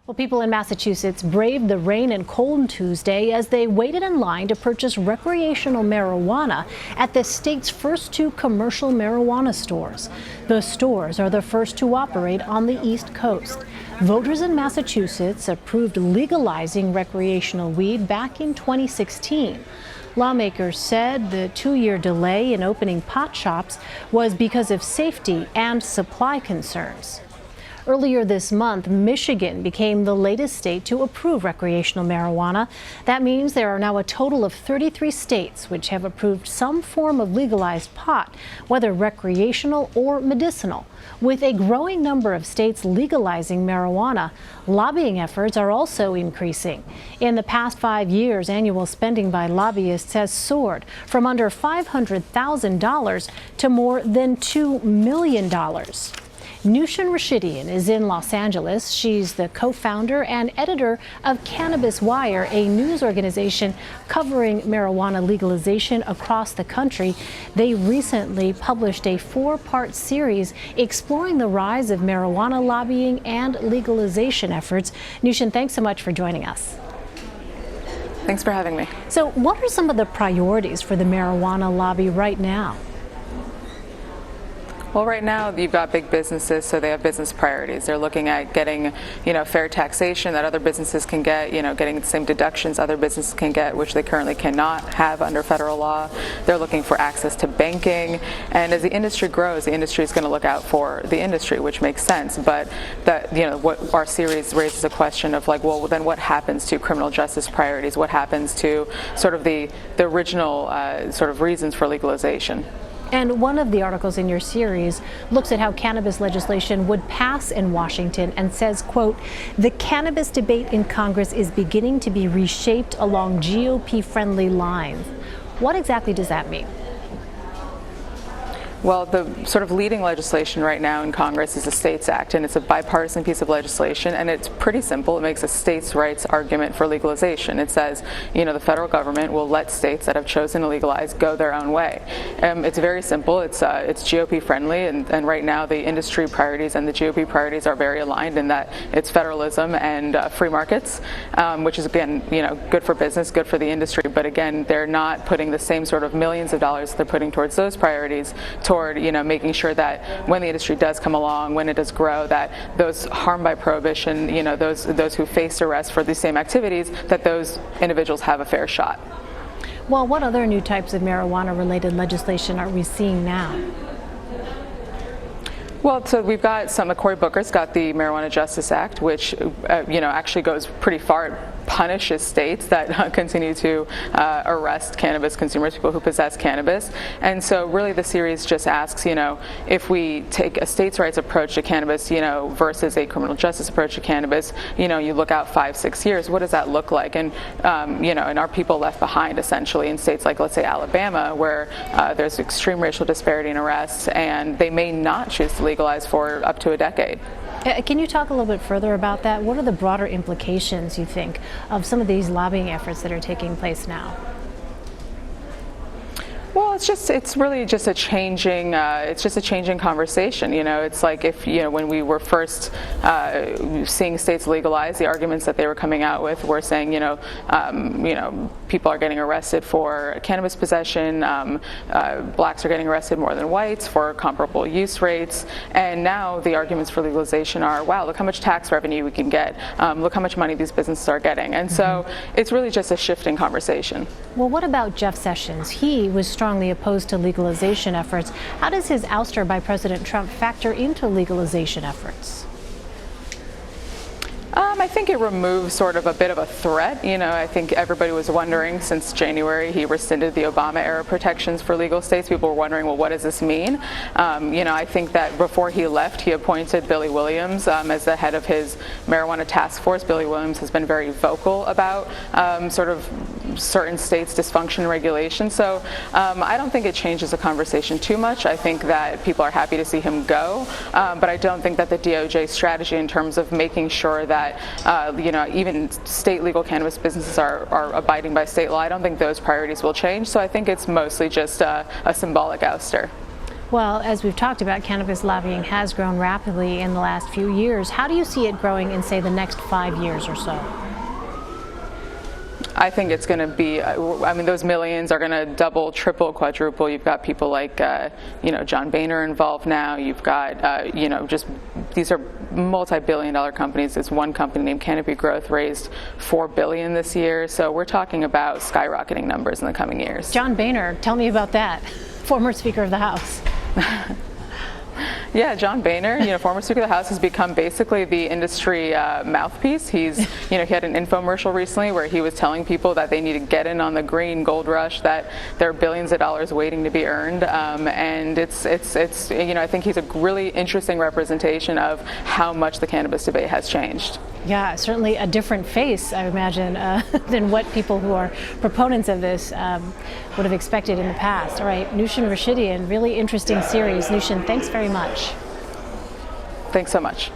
Well, people in Massachusetts braved the rain and cold Tuesday as they waited in line to purchase recreational marijuana at the state's first two commercial marijuana stores. The stores are the first to operate on the East Coast. Voters in Massachusetts approved legalizing recreational weed back in 2016. Lawmakers said the 2-year delay in opening pot shops was because of safety and supply concerns. Earlier this month, Michigan became the latest state to approve recreational marijuana. That means there are now a total of 33 states which have approved some form of legalized pot, whether recreational or medicinal. With a growing number of states legalizing marijuana, lobbying efforts are also increasing. In the past 5 years, annual spending by lobbyists has soared from under $500,000 to more than $2 million. Nushin Rashidian is in Los Angeles. She's the co-founder and editor of Cannabis Wire, a news organization covering marijuana legalization across the country. They recently published a 4-part series exploring the rise of marijuana lobbying and legalization efforts. Nushin, thanks so much for joining us. Thanks for having me. So what are some of the priorities for the marijuana lobby right now? Well, right now you've got big businesses, so they have business priorities. They're looking at getting, fair taxation that other businesses can get, getting the same deductions other businesses can get, which they currently cannot have under federal law. They're looking for access to banking, and as the industry grows, the industry is going to look out for the industry, which makes sense. But that, what our series raises a question of well, then what happens to criminal justice priorities? What happens to sort of the original sort of reasons for legalization? And one of the articles in your series looks at how cannabis legislation would pass in Washington and says, quote, the cannabis debate in Congress is beginning to be reshaped along GOP-friendly lines. What exactly does that mean? Well, the sort of leading legislation right now in Congress is the States Act, and it's a bipartisan piece of legislation, and it's pretty simple. It makes a states' rights argument for legalization. It says, the federal government will let states that have chosen to legalize go their own way. It's very simple. It's GOP friendly, and right now the industry priorities and the GOP priorities are very aligned in that it's federalism and free markets, which is again, good for business, good for the industry. But again, they're not putting the same sort of millions of dollars they're putting towards those priorities toward making sure that when the industry does come along, when it does grow, that those harmed by prohibition, those who face arrest for these same activities, that those individuals have a fair shot. Well, what other new types of marijuana-related legislation are we seeing now? Well, so we've got Cory Booker's got the Marijuana Justice Act, which actually goes pretty far. It punishes states that continue to arrest cannabis consumers, people who possess cannabis. And so really the series just asks, if we take a states' rights approach to cannabis, versus a criminal justice approach to cannabis, you look out 5-6 years, what does that look like? And, and are people left behind essentially in states like, let's say, Alabama, where there's extreme racial disparity in arrests, and they may not choose to legalize for up to a decade. Can you talk a little bit further about that? What are the broader implications, you think, of some of these lobbying efforts that are taking place now? Well, it's really just a changing conversation. It's like if, when we were first seeing states legalize, the arguments that they were coming out with were saying, people are getting arrested for cannabis possession, blacks are getting arrested more than whites for comparable use rates, and now the arguments for legalization are, wow, look how much tax revenue we can get, look how much money these businesses are getting, and so it's really just a shifting conversation. Well, what about Jeff Sessions? He was strongly opposed to legalization efforts. How does his ouster by President Trump factor into legalization efforts? I think it removes sort of a bit of a threat. I think everybody was wondering since January he rescinded the Obama-era protections for legal states. People were wondering, well, what does this mean? I think that before he left, he appointed Billy Williams as the head of his marijuana task force. Billy Williams has been very vocal about sort of certain states' dysfunction and regulation. So I don't think it changes the conversation too much. I think that people are happy to see him go, but I don't think that the DOJ strategy in terms of making sure that even state legal cannabis businesses are abiding by state law, I don't think those priorities will change. So I think it's mostly just a symbolic ouster. Well, as we've talked about, cannabis lobbying has grown rapidly in the last few years. How do you see it growing in, say, the next 5 years or so? I think it's going to be, I mean, those millions are going to double, triple, quadruple. You've got people like, John Boehner involved now. You've got, just these are multi-billion-dollar companies. This one company named Canopy Growth raised $4 billion this year. So we're talking about skyrocketing numbers in the coming years. John Boehner, tell me about that. Former Speaker of the House. Yeah, John Boehner, former Speaker of the House, has become basically the industry mouthpiece. He had an infomercial recently where he was telling people that they need to get in on the green gold rush, that there are billions of dollars waiting to be earned, and it's I think he's a really interesting representation of how much the cannabis debate has changed. Yeah, certainly a different face, I imagine, than what people who are proponents of this would have expected in the past. All right, Nushin Rashidian, really interesting series. Nushin, thanks very much. Thanks so much.